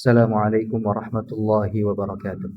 Assalamualaikum warahmatullahi wabarakatuh.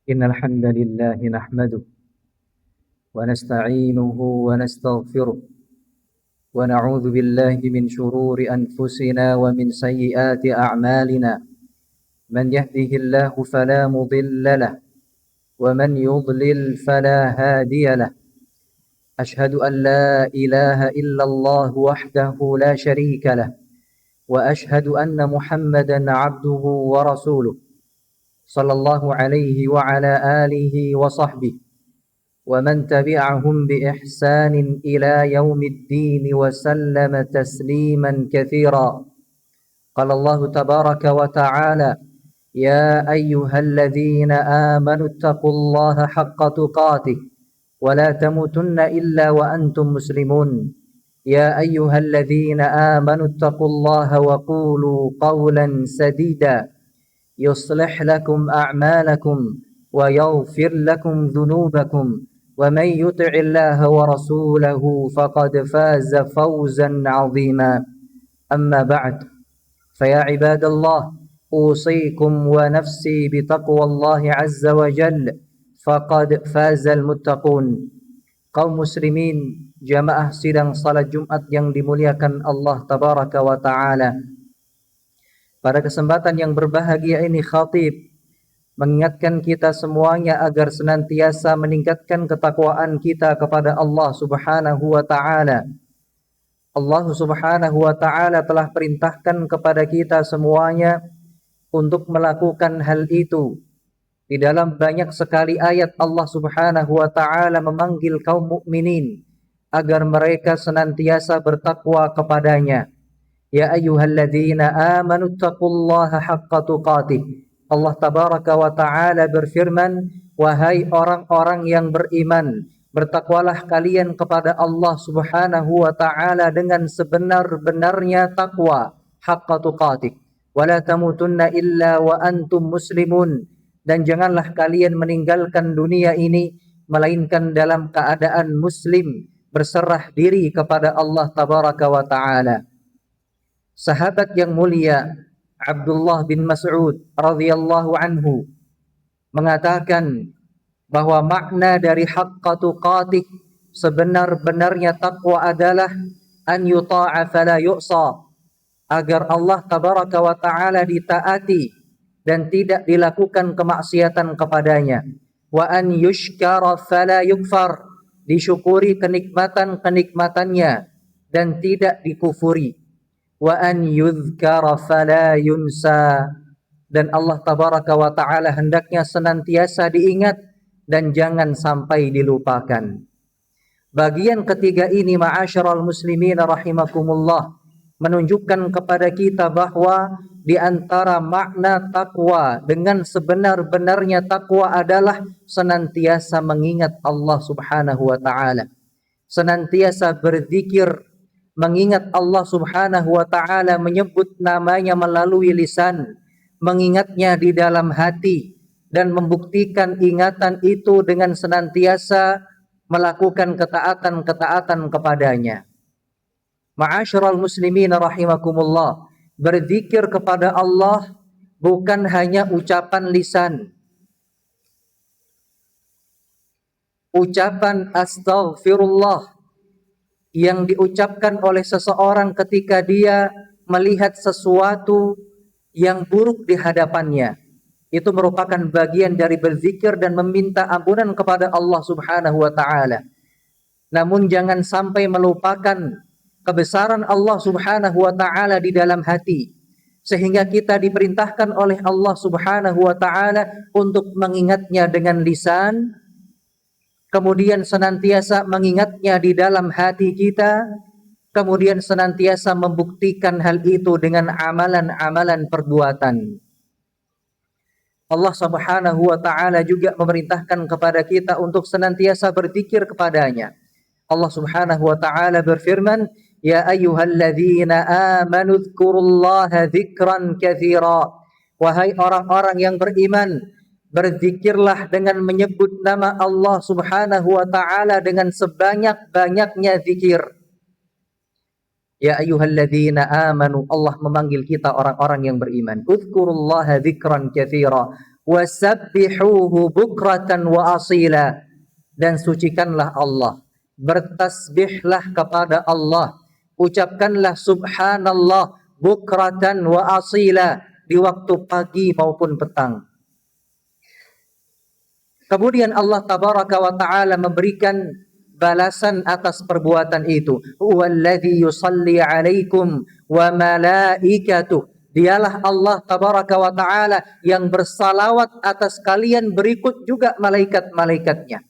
Innal hamdalillah nahmaduhu wa nasta'inuhu wa nastaghfiruh wa na'udzu billahi min shururi anfusina wa min sayyiati a'malina. Man yahdihillahu fala mudilla lahu wa man yudlil fala hadiya lahu. Ashhadu an la ilaha illallah wahdahu la sharika lahu wa ashhadu anna Muhammadan 'abduhu wa rasuluh. Sallallahu alaihi wa ala alihi wa sahbihi wa man tabi'ahum bi ihsanin ila yaumiddin wa sallama tasliman katsira. Qala Allah tabaraka wa ta'ala: Ya ayyuhalladzina amanu taqullaha haqqa tuqatih wa la tamutunna illa wa antum muslimun. Ya ayyuhalladzina amanu taqullaha wa qulu qawlan sadida يصلح لكم أعمالكم ويغفر لكم ذنوبكم ومن يطع الله ورسوله فقد فاز فوزا عظيما. أما بعد فيا عباد الله أوصيكم ونفسي بتقوى الله عز وجل فقد فاز المتقون. Kaum muslimin, jamaah sidang salat Jumat yang dimuliakan Allah tabaraka wa ta'ala, pada kesempatan yang berbahagia ini khatib mengingatkan kita semuanya agar senantiasa meningkatkan ketakwaan kita kepada Allah Subhanahu wa ta'ala. Allah Subhanahu wa ta'ala telah perintahkan kepada kita semuanya untuk melakukan hal itu. Di dalam banyak sekali ayat Allah Subhanahu wa ta'ala memanggil kaum mukminin agar mereka senantiasa bertakwa kepadanya. Ya ayyuhalladzina amanu taqullaha haqqa tuqatih. Allah tabaraka wa ta'ala berfirman, wahai orang-orang yang beriman, bertakwalah kalian kepada Allah subhanahu wa ta'ala dengan sebenar-benarnya takwa, haqqa tuqatih. Wala tamutunna illa wa antum muslimun. Dan janganlah kalian meninggalkan dunia ini melainkan dalam keadaan muslim, berserah diri kepada Allah tabaraka wa ta'ala. Sahabat yang mulia Abdullah bin Mas'ud radhiyallahu anhu mengatakan bahwa makna dari haqqa tuqatih, sebenar-benarnya takwa adalah an yuta'a fala yu'sa, agar Allah tabaraka wa ta'ala ditaati dan tidak dilakukan kemaksiatan kepadanya. Wa an yushkara fala yukfar, disyukuri kenikmatan-kenikmatannya dan tidak dikufuri. Wa an yudhkara fala yunsa, dan Allah tabaraka wa ta'ala hendaknya senantiasa diingat dan jangan sampai dilupakan. Bagian ketiga ini ma'asyiral muslimin rahimakumullah menunjukkan kepada kita bahwa di antara makna takwa dengan sebenar-benarnya takwa adalah senantiasa mengingat Allah subhanahu wa ta'ala, senantiasa berzikir, mengingat Allah subhanahu wa ta'ala, menyebut namanya melalui lisan, mengingatnya di dalam hati, dan membuktikan ingatan itu dengan senantiasa melakukan ketaatan-ketaatan kepadanya. Ma'asyiral muslimin rahimakumullah, berzikir kepada Allah bukan hanya ucapan lisan, ucapan astaghfirullah yang diucapkan oleh seseorang ketika dia melihat sesuatu yang buruk di hadapannya, itu merupakan bagian dari berzikir dan meminta ampunan kepada Allah subhanahu wa ta'ala. Namun jangan sampai melupakan kebesaran Allah subhanahu wa ta'ala di dalam hati, sehingga kita diperintahkan oleh Allah subhanahu wa ta'ala untuk mengingatnya dengan lisan, kemudian senantiasa mengingatnya di dalam hati kita, kemudian senantiasa membuktikan hal itu dengan amalan-amalan perbuatan. Allah subhanahu wa ta'ala juga memerintahkan kepada kita untuk senantiasa berzikir kepadanya. Allah subhanahu wa ta'ala berfirman, Ya ayyuhalladzina amanu dzkurullaha dzikran katsira. Wahai orang-orang yang beriman, berzikirlah dengan menyebut nama Allah subhanahu wa ta'ala dengan sebanyak-banyaknya zikir. Ya ayyuhalladzina amanu, Allah memanggil kita orang-orang yang beriman. Udzkurullaha dzikran katsira wasabbihuhu bukratan wa asila. Dan sucikanlah Allah, bertasbihlah kepada Allah, ucapkanlah subhanallah bukratan wa asila, di waktu pagi maupun petang. Kemudian Allah tabaraka wa ta'ala memberikan balasan atas perbuatan itu. Huwallazi yusalli alaikum wa malaikatuh. Dialah Allah tabaraka wa ta'ala yang bersalawat atas kalian, berikut juga malaikat-malaikatnya.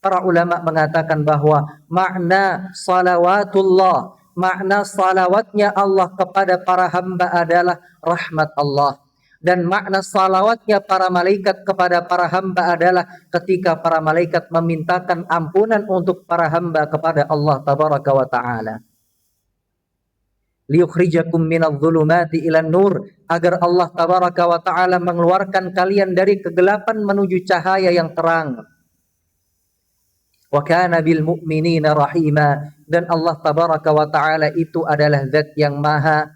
Para ulama mengatakan bahwa makna salawatullah, makna salawatnya Allah kepada para hamba adalah rahmat Allah. Dan makna salawatnya para malaikat kepada para hamba adalah ketika para malaikat memintakan ampunan untuk para hamba kepada Allah tabaraka wa ta'ala. Liyukhrijakum minadh-dhulumati ilan nur, agar Allah tabaraka wa ta'ala mengeluarkan kalian dari kegelapan menuju cahaya yang terang. Wa kana bil mu'minina rahima, dan Allah tabaraka wa ta'ala itu adalah zat yang maha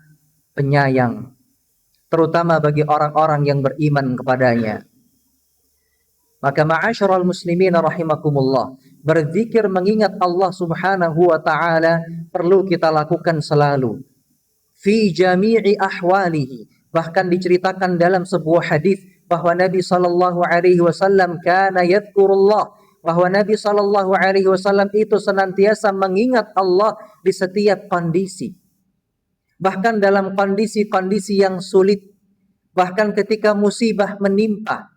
penyayang, terutama bagi orang-orang yang beriman kepadanya. Maka ma'asyiral muslimin rahimakumullah, berzikir mengingat Allah subhanahu wa ta'ala perlu kita lakukan selalu, fi jami'i ahwalihi. Bahkan diceritakan dalam sebuah hadis bahwa Nabi sallallahu alaihi wasallam kana yadhkurullah, bahwa Nabi sallallahu alaihi wasallam itu senantiasa mengingat Allah di setiap kondisi. Bahkan dalam kondisi-kondisi yang sulit, bahkan ketika musibah menimpa,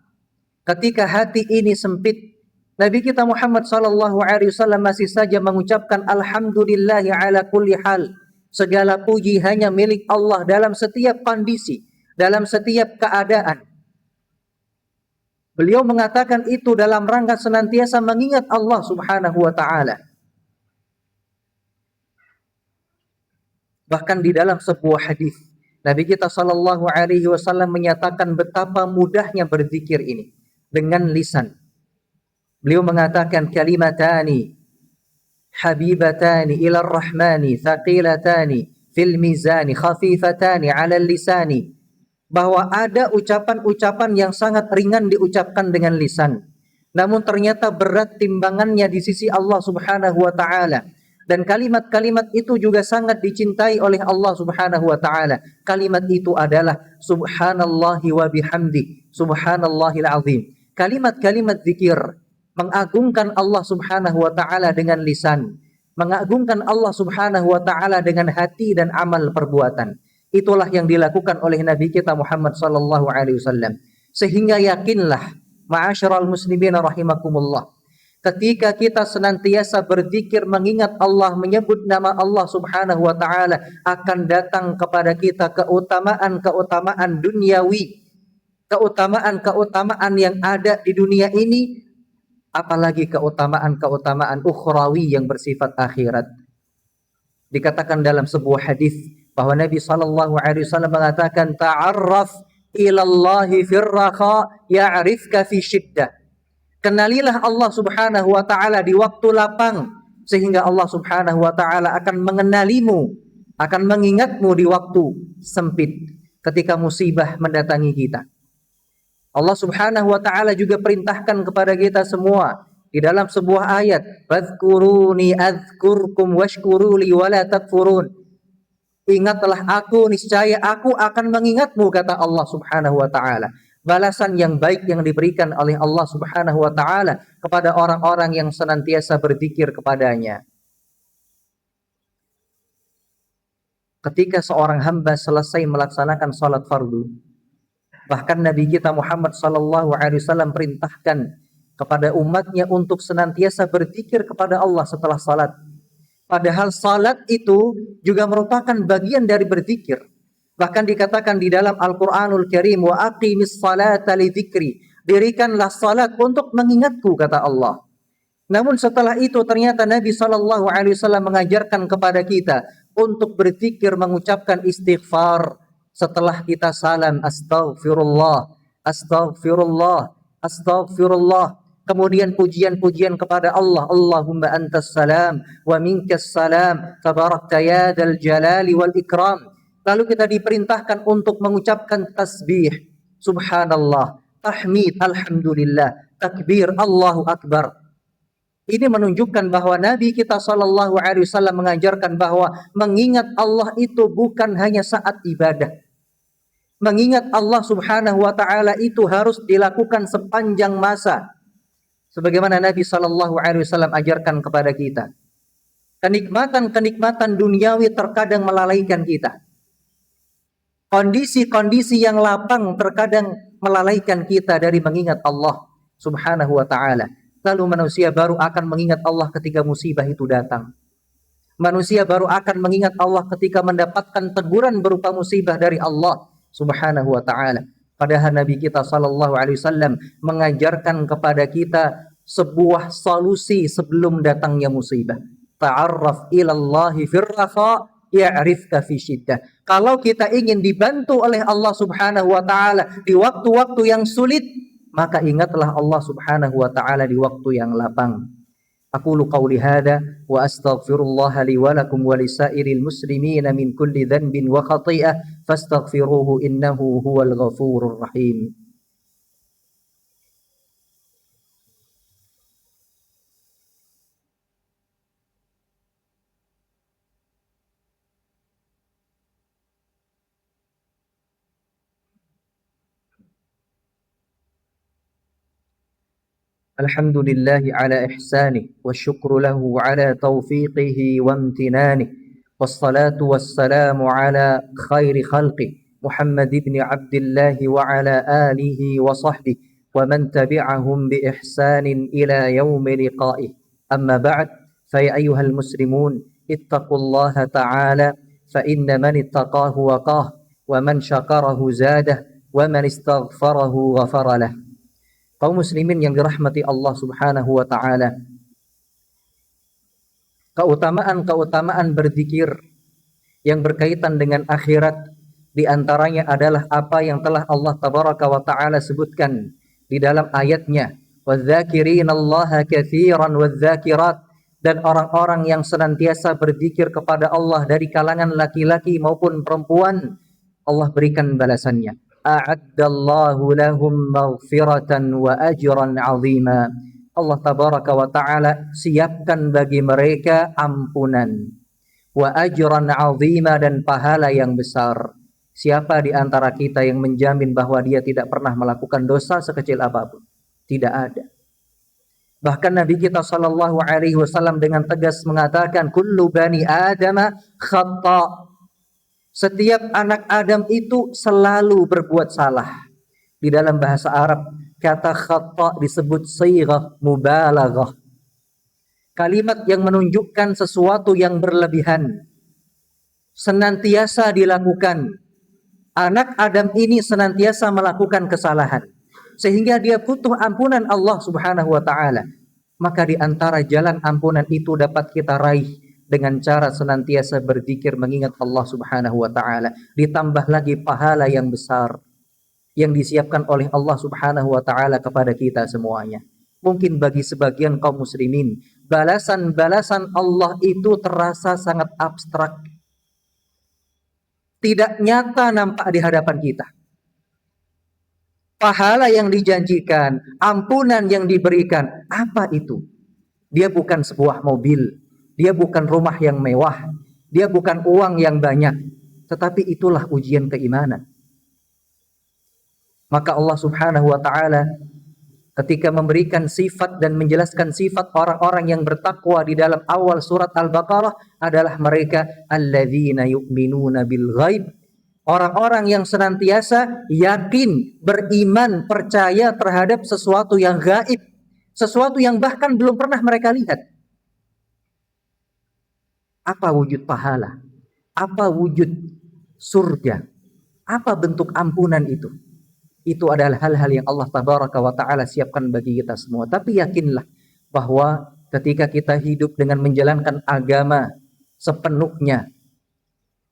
ketika hati ini sempit, Nabi kita Muhammad sallallahu alaihi wasallam masih saja mengucapkan alhamdulillahi ala kulli hal. Segala puji hanya milik Allah dalam setiap kondisi, dalam setiap keadaan. Beliau mengatakan itu dalam rangka senantiasa mengingat Allah Subhanahu wa taala. Bahkan di dalam sebuah hadis, Nabi kita sallallahu alaihi wasallam menyatakan betapa mudahnya berzikir ini dengan lisan. Beliau mengatakan kalimatani habibatani ila rahmani thaqilatani fil mizani khafifatani 'ala lisani, bahwa ada ucapan-ucapan yang sangat ringan diucapkan dengan lisan, namun ternyata berat timbangannya di sisi Allah Subhanahu wa taala. Dan kalimat-kalimat itu juga sangat dicintai oleh Allah Subhanahu wa taala. Kalimat itu adalah subhanallahi wa bihamdi, subhanallahil azim. Kalimat-kalimat zikir mengagungkan Allah Subhanahu wa taala dengan lisan, mengagungkan Allah Subhanahu wa taala dengan hati dan amal perbuatan. Itulah yang dilakukan oleh Nabi kita Muhammad sallallahu alaihi wasallam. Sehingga yakinlah ma'asyiral muslimin rahimakumullah, ketika kita senantiasa berzikir mengingat Allah, menyebut nama Allah Subhanahu wa taala, akan datang kepada kita keutamaan-keutamaan duniawi, keutamaan-keutamaan yang ada di dunia ini, apalagi keutamaan-keutamaan ukhrawi yang bersifat akhirat. Dikatakan dalam sebuah hadis bahwa Nabi sallallahu alaihi wasallam mengatakan, ta'arraf ila Allahi fir raha ya'rifka fi syiddah. Kenalilah Allah Subhanahu wa taala di waktu lapang, sehingga Allah Subhanahu wa taala akan mengenalimu, akan mengingatmu di waktu sempit ketika musibah mendatangi kita. Allah Subhanahu wa taala juga perintahkan kepada kita semua di dalam sebuah ayat, "Fadhkuruni adzkurkum washkuruli wala takfurun." Ingatlah aku, niscaya aku akan mengingatmu, kata Allah Subhanahu wa taala. Balasan yang baik yang diberikan oleh Allah Subhanahu wa taala kepada orang-orang yang senantiasa berzikir kepadanya. Ketika seorang hamba selesai melaksanakan salat fardu, bahkan Nabi kita Muhammad sallallahu alaihi wasallam perintahkan kepada umatnya untuk senantiasa berzikir kepada Allah setelah salat. Padahal salat itu juga merupakan bagian dari berzikir. Bahkan dikatakan di dalam Al-Qur'anul Karim, wa aqimis salata li dzikri. Dirikanlah salat untuk mengingatku, kata Allah. Namun setelah itu ternyata Nabi sallallahu alaihi wasallam mengajarkan kepada kita untuk berzikir, mengucapkan istighfar setelah kita salam, astaghfirullah, astaghfirullah, astaghfirullah. Kemudian pujian-pujian kepada Allah, Allahumma antas salam wa minkas salam tabarakta ya dzal jalali wal ikram. Lalu kita diperintahkan untuk mengucapkan tasbih, subhanallah, tahmid, alhamdulillah, takbir, Allahu akbar. Ini menunjukkan bahwa Nabi kita sallallahu alaihi wasallam mengajarkan bahwa mengingat Allah itu bukan hanya saat ibadah. Mengingat Allah Subhanahu wa taala itu harus dilakukan sepanjang masa. Sebagaimana Nabi sallallahu alaihi wasallam ajarkan kepada kita. Kenikmatan-kenikmatan duniawi terkadang melalaikan kita. Kondisi-kondisi yang lapang terkadang melalaikan kita dari mengingat Allah Subhanahu wa taala. Lalu manusia baru akan mengingat Allah ketika musibah itu datang. Manusia baru akan mengingat Allah ketika mendapatkan teguran berupa musibah dari Allah Subhanahu wa taala. Padahal Nabi kita sallallahu alaihi wasallam mengajarkan kepada kita sebuah solusi sebelum datangnya musibah. Ta'arraf ilallahi firraha ya'rifka fi syiddah. Kalau kita ingin dibantu oleh Allah Subhanahu wa taala di waktu-waktu yang sulit, maka ingatlah Allah Subhanahu wa taala di waktu yang lapang. Aqulu qawli hadha wa astaghfirullah li wa lakum wa lisairil muslimin min kulli dhanbin wa khati'ah fastaghfiruhu innahu huwal ghafurur rahim. الحمد لله على إحسانه والشكر له على توفيقه وامتنانه والصلاة والسلام على خير خلقه محمد بن عبد الله وعلى آله وصحبه ومن تبعهم بإحسان إلى يوم لقائه. أما بعد، فيا أيها المسلمون اتقوا الله تعالى fa inna man ittaqahu waqah wa man syakarahu zadah wa man istaghfarahu ghafaralah. Kaum muslimin yang dirahmati Allah Subhanahu wa taala, keutamaan-keutamaan berzikir yang berkaitan dengan akhirat di antaranya adalah apa yang telah Allah tabaraka wa taala sebutkan di dalam ayatnya, wadz-dzakirinallaha katsiran wadz-dzakirat, dan orang-orang yang senantiasa berzikir kepada Allah dari kalangan laki-laki maupun perempuan, Allah berikan balasannya. A'addallahu lahum maghfiratan wa ajran 'azima. Allah tabaraka wa taala siapkan bagi mereka ampunan, wa ajran 'azima, dan pahala yang besar. Siapa di antara kita yang menjamin bahwa dia tidak pernah melakukan dosa sekecil apapun? Tidak ada. Bahkan Nabi kita sallallahu alaihi wasallam dengan tegas mengatakan, kullu bani Adam khata'. Setiap anak Adam itu selalu berbuat salah. Di dalam bahasa Arab, kata khata' disebut sighah mubalaghah. Kalimat yang menunjukkan sesuatu yang berlebihan. Senantiasa dilakukan. Anak Adam ini senantiasa melakukan kesalahan, sehingga dia butuh ampunan Allah Subhanahu wa taala. Maka di antara jalan ampunan itu dapat kita raih dengan cara senantiasa berzikir mengingat Allah Subhanahu wa taala. Ditambah lagi pahala yang besar yang disiapkan oleh Allah Subhanahu wa taala kepada kita semuanya. Mungkin bagi sebagian kaum muslimin, balasan-balasan Allah itu terasa sangat abstrak, tidak nyata nampak di hadapan kita. Pahala yang dijanjikan, ampunan yang diberikan, apa itu? Dia bukan sebuah mobil, dia bukan rumah yang mewah, dia bukan uang yang banyak, tetapi itulah ujian keimanan. Maka Allah Subhanahu wa taala ketika memberikan sifat dan menjelaskan sifat orang-orang yang bertakwa di dalam awal surat Al-Baqarah adalah mereka alladzina yu'minuna bil ghaib. Orang-orang yang senantiasa yakin, beriman, percaya terhadap sesuatu yang gaib, sesuatu yang bahkan belum pernah mereka lihat. Apa wujud pahala? Apa wujud surga? Apa bentuk ampunan itu? Itu adalah hal-hal yang Allah tabaraka wa ta'ala siapkan bagi kita semua. Tapi yakinlah bahwa ketika kita hidup dengan menjalankan agama sepenuhnya,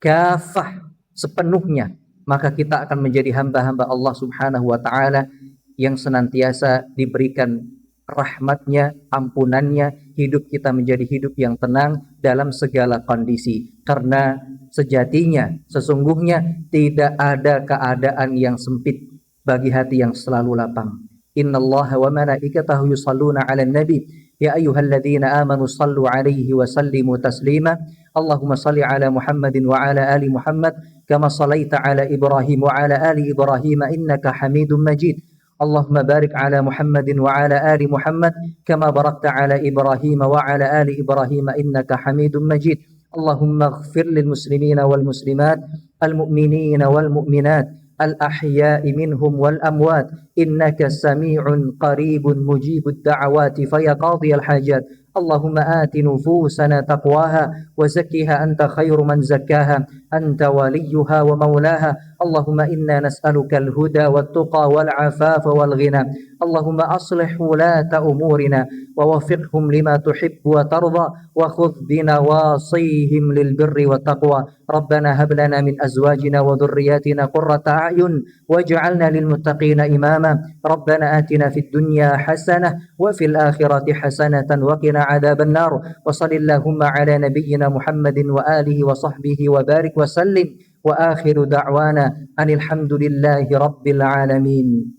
kafah sepenuhnya, maka kita akan menjadi hamba-hamba Allah Subhanahu wa ta'ala yang senantiasa diberikan rahmatnya, ampunannya. Hidup kita menjadi hidup yang tenang dalam segala kondisi. Karena sejatinya, sesungguhnya tidak ada keadaan yang sempit bagi hati yang selalu lapang. Innallaha wa malaikatahu yusalluna 'alan nabi ya ayyuhalladzina amanu sallu 'alaihi wa sallimu taslima. Allahumma salli 'ala Muhammadin wa 'ala ali Muhammad kama shallaita 'ala Ibrahim wa 'ala ali Ibrahim innaka Hamidum Majid. Allahumma barik 'ala Muhammadin wa 'ala ali Muhammad kama barakta 'ala Ibrahim wa 'ala ali Ibrahim innaka Hamidum Majid. Allahumma ighfir lil muslimina wal muslimat al mu'minina wal mu'minat الأحياء منهم والأموات إنك سميع قريب مجيب الدعوات فيا قاضي الحاجات. اللهم آت نفوسنا تقواها وزكها أنت خير من زكاها أنت وليها ومولاها. اللهم إنا نسألك الهدى والتقى والعفاف والغنى. اللهم أصلح ولاة أمورنا ووفقهم لما تحب وترضى وخذ بنواصيهم للبر والتقوى. ربنا هب لنا من أزواجنا وذرياتنا قرة أعين واجعلنا للمتقين إماما. ربنا آتنا في الدنيا حسنة وفي الآخرة حسنة وقنا عذاب النار. وصل اللهم على نبينا محمد وآله وصحبه وبارك وسلم وآخر دعوانا أن الحمد لله رب العالمين.